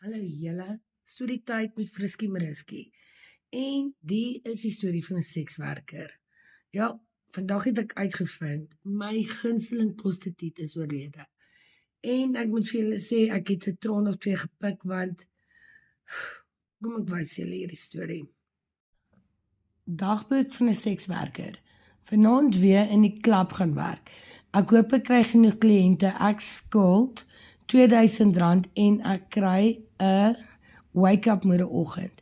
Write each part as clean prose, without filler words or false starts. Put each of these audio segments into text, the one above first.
Hallo julle, Storytyd met Friskie Mariskie. En die is die storie van 'n sekswerker. Ja, vandag het ek uitgevind my gunsteling prostituut is oorlede. En ek moet vir julle sê ek het 'n traan of twee gepik want kom ek wys julle hierdie storie. Dagboek van 'n sekswerker. Vanaand weer in die klub gaan werk. Ek hoop ek kry genoeg kliënte. Ek skuld R2000 en ek kry 'n wake-up môreoggend.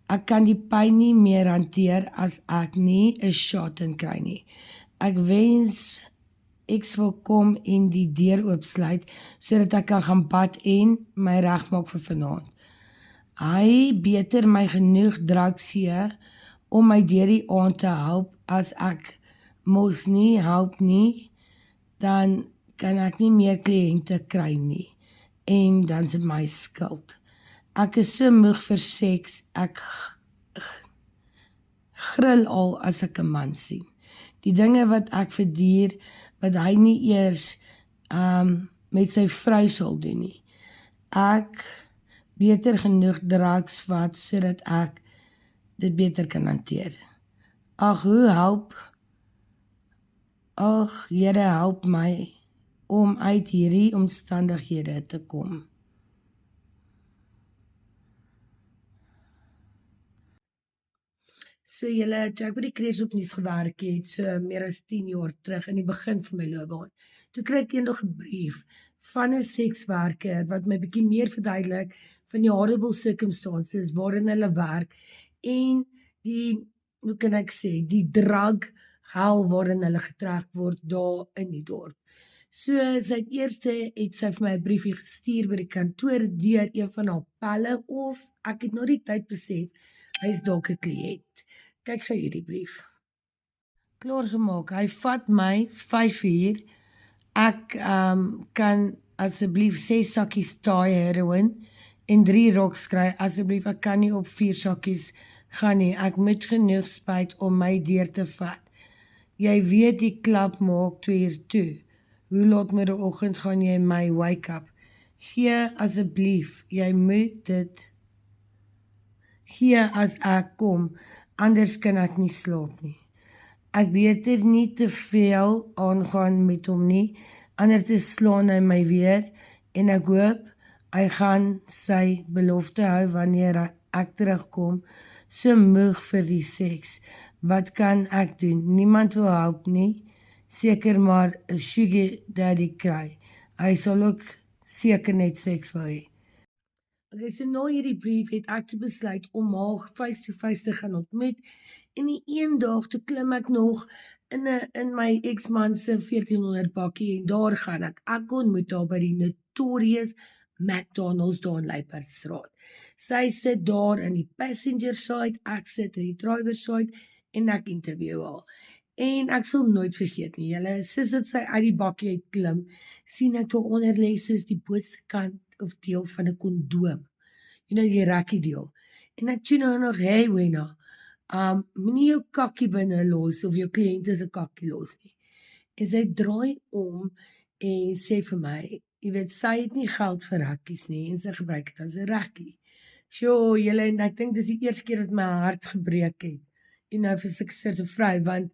Ek kan die pyn nie meer hanteer as ek nie 'n shot in kry nie. Ek wens ek wil kom en die deur oopsluit sodat ek kan gaan bad en my regmaak vir vanaand. Hy beter my genoeg drugs gee om my deur die aand te help. As ek mos nie help nie, dan kan ek nie meer kliënte kry nie. En dan is dit my skuld. Ek is so moeg vir seks, ek gril al as ek 'n man sien. Die dinge wat ek verduur, wat hy nie eers met sy vrou sal doen nie. Ek beter genoeg drugs vat sodat ek dit beter kan hanteer. Ag, Here help my om uit hierdie omstandighede te kom. So julle, toe ek by die Kreersopnuus gewerk het, so meer as 10 jaar terug in die begin van my loopbaan, toe kry ek eendag 'n brief van 'n sekswerker wat my bietjie meer verduidelik van die horrible circumstances waarin hulle werk en die, hoe kan ek sê, die drug hel waarin hulle getrek word daar in die dorp. So sy eerste het sy vir my 'n briefie gestuur by die kantoor deur een van haar pelle of ek het na die tyd besef hy is dalk 'n kliënt. Kyk gou hierdie brief. Klaar gemaak. Hy vat my 5 uur. Ek kan asseblief 6 sakkies Thai heroin en 3 roks kry. Asseblief, ek kan nie op 4 sakkies gaan nie. Ek moet genoeg spyt om my deur te vat. Jy weet die klub maak 2 uur toe. Hoe laat môreoggend gaan jy my wake up? Gee asseblief, jy moet dit gee as ek kom, anders kan ek nie slaap nie. Ek beter nie te veel aangaan met hom nie, anders slaan hy my weer en ek hoop hy gaan sy belofte hou wanneer ek terugkom, so moeg vir die seks. Wat kan ek doen? Niemand wil help nie, seker maar 'n sugar daddy kry. Hy sal ook seker net seks wil hê. Okay, so na hierdie brief het ek toe besluit om haar face-to-face te gaan ontmoet en die een dag toe klim ek nog in my ex-man se 1400 bakkie en daar gaan ek. Ek ontmoet haar by die notorious McDonald's daar in Luiperdstraat. Sy sit daar in die passenger side, ek sit in die driver side en ek interview haar. En ek sal nooit vergeet nie, julle, soos dit sy uit die bakkie uit klim, sien ek daar onder lê soos die bootse kant of deel van 'n kondoom. Die rekkie deel. En ek tune nou nog, hey Wena, moenie jou kakkie binne los of jou kliënte se kakkie los nie. En sy draai om en sê vir my, jy weet, sy het nie geld vir rekkies nie en sy gebruik dit as 'n rekkie. Sjoe, julle, en ek dink dis die eerste keer wat my hart gebreek het. Vir sulke soorte vrou, want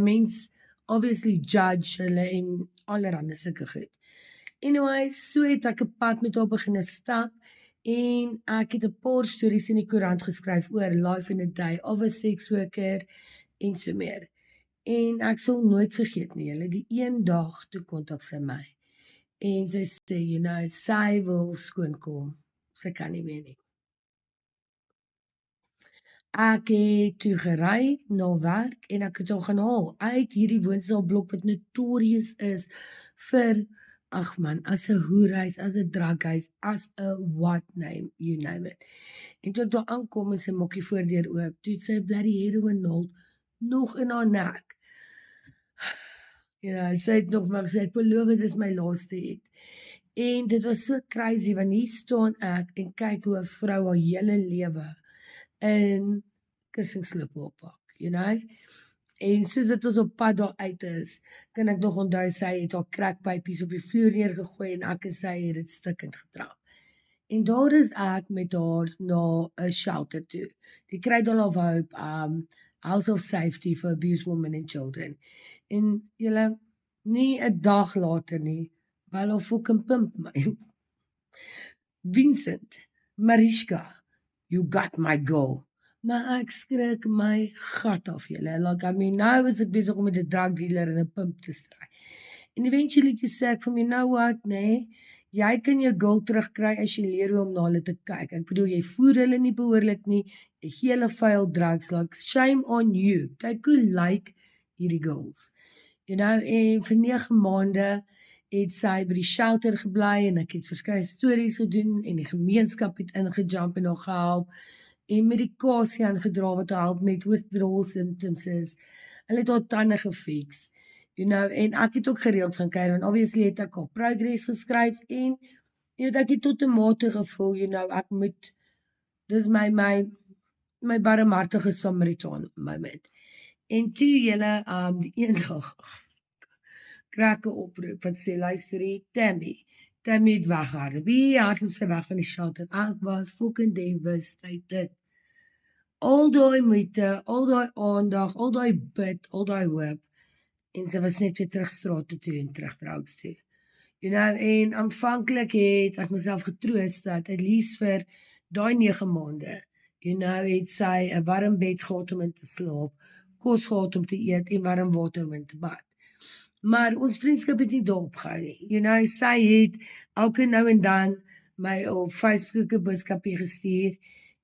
mens obviously judge hulle en allerhande sulke goed. Anyways, so het ek 'n pad met haar begin stap en ek het 'n paar stories in die koerant geskryf oor life in a day of a sex worker en so meer. En ek sal nooit vergeet nie, julle, die een dag toe kontak sy my en sy sê, sy wil skoonkom. Sy kan nie meer nie. Ek het toe gery na werk en ek het haar gaan haal uit hierdie woonstelblok wat notorious is vir, ag man, as 'n hoerhuis, as 'n drughuis, as 'n what name, you name it. En toe ek daar aankom is sy maak die voordeur oop, toe het sy 'n bloody heroin naald nog in haar nek. Sy het nog maar gesê, ek beloof dit is my laaste het. En dit was so crazy, want hier staan ek en kyk hoe 'n vrou haar hele lewe in kussingslippe oppak, En soos dit ons op pad daar uit is, kan ek nog onthou sy het haar crackpypies op die vloer neergegooi en ek en sy het dit stikkend getrap. En daar is ek met haar na 'n shelter toe. Die Cradle of Hope, House of Safety for Abused Women and Children. En julle, nie 'n dag later nie, wou hulle fucking pimp my. Vincent, Mariska, you got my girl. Maar ek skrik my gat af julle. Like, I mean, nou is ek besig om met 'n drug dealer en 'n pimp te stry. En eventually toe sê ek vir my, nou wat, nee, jy kan jou girl terugkry as jy leer hoe om na hulle te kyk. Ek bedoel, jy voer hulle nie behoorlik nie, jy gee hulle vuil drugs, like, shame on you. Kyk hoe lyk hierdie girls. You know, en vir 9 maande het sy by die shelter gebly en ek het verskeie stories gedoen en die gemeenskap het ingejump en haar gehelp en medikasie aangedra wat haar help met withdrawal symptoms is. Hulle het haar tande gefix. You know, en ek het ook gereeld gaan kyk want obviously het ek al progress geskryf en jy weet ek het tot 'n mate gevoel, you know, ek moet dis my barmhartige Samaritaan moment. En toe julle die eendag krak 'n oproep wat sê luister hier, Tammy het weghardloop. Wie hardloop sy weg van die shelter? Ek was fucking devastated. Al daai moeite, al daai aandag, al daai bid, al daai hoop en sy was net weer terug straat toe en terug drugs toe. You know, en aanvanklik het ek myself getroos dat at least vir daai 9 maande, you know, het sy 'n warm bed gehad om in te slaap, kos gehad om te eet en warm water om in te bad. Maar ons vriendskap het nie daarop gehou nie. You know, sy het elke nou en dan my op Facebook 'n boodskapie gestuur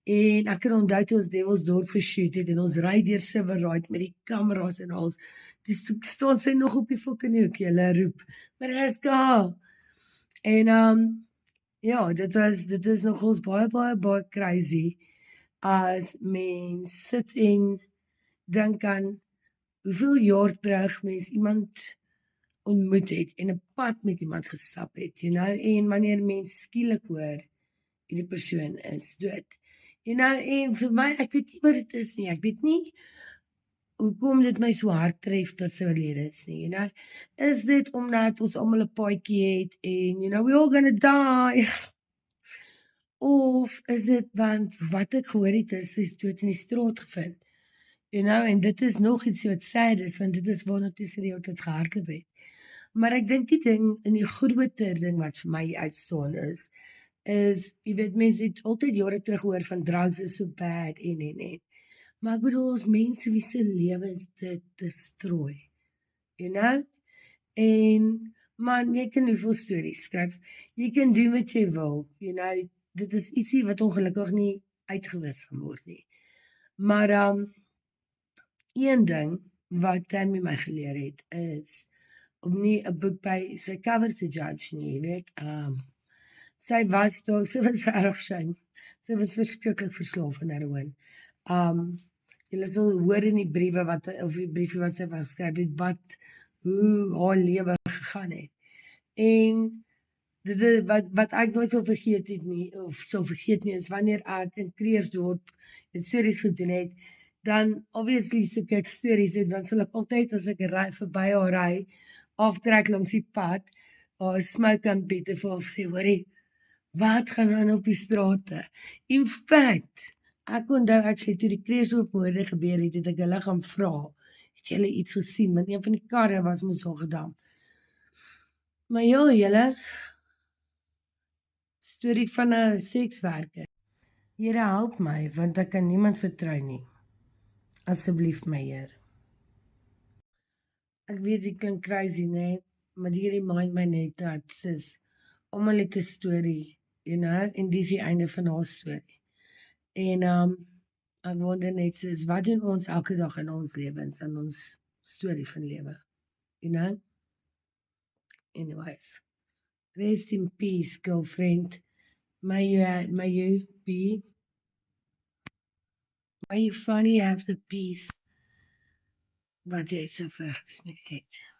en ek kan onthou toe ons Devilsdorp geshoot het en ons ry deur Silverride met die kameras en alles. Dis staan sy nog op die fucking hoek, julle roep, Mariska. En ja, dit is nogals baie crazy as mens sit en dink aan hoeveel jaar terug mens iemand ontmoet het en 'n pad met iemand gestap het, you know, en wanneer mens skielik hoor hierdie persoon is dood. You know, en vir my, ek weet nie wat dit is nie. Ek weet nie hoekom dit my so hard tref dat sy oorlede is nie, you know. Is dit omdat ons almal 'n paadjie het en you know, we all gonna die? Of is dit want wat ek gehoor het is sy's dood in die straat gevind? You know, en dit is nog iets wat sad is want dit is waarna toe sy die hele tyd gehardloop het. Maar ek dink die ding in die groter ding wat vir my uitstaan is jy weet mense het altyd jare terug gehoor van drugs is so bad en. Maar ek bedoel ons mense wie se lewens dit destrooi. You know? En man, jy kan hoeveel stories skryf. Jy kan doen wat jy wil. You know, dit is ietsie wat ongelukkig nie uitgewis gaan word nie. Maar een ding wat Tammy my geleer het is om nie 'n boek by sy cover te judge nie, jy weet. Sy was regtig shame. Sy was verskriklik verslaaf aan heroïne. Julle sal hoor in die briewe of die briefie wat sy geskryf het hoe haar lewe gegaan het. En dit wat ek nooit sal vergeet het nie of sal vergeet nie is wanneer ek in Kreersdorp met stories gedoen het, dan obviously soek ek stories en dan sal ek altyd as ek ry verby haar ry aftrek langs die pad, haar smoke aan Piet en vir haar sê, hoorie, wat gaan aan op die strate? In fact, ek onthou actually toe die Kreersdorp moorde gebeur het ek hulle gaan vra, het julle iets gesien? Want een van die karre was mos so gedam. Maar ja, julle, storie van 'n sekswerker. Here help my, want ek kan niemand vertrou nie. Asseblief my Heer. Ek weet dit klink crazy, nee, maar die remind my net dat sis, almal het 'n storie, you know, en dis die einde van haar storie. En ek wonder net sis, wat doen ons elke dag in ons lewens, in ons storie van lewe, you know? Anyways, rest in peace, girlfriend. May you finally have the peace wat jy so versnik het.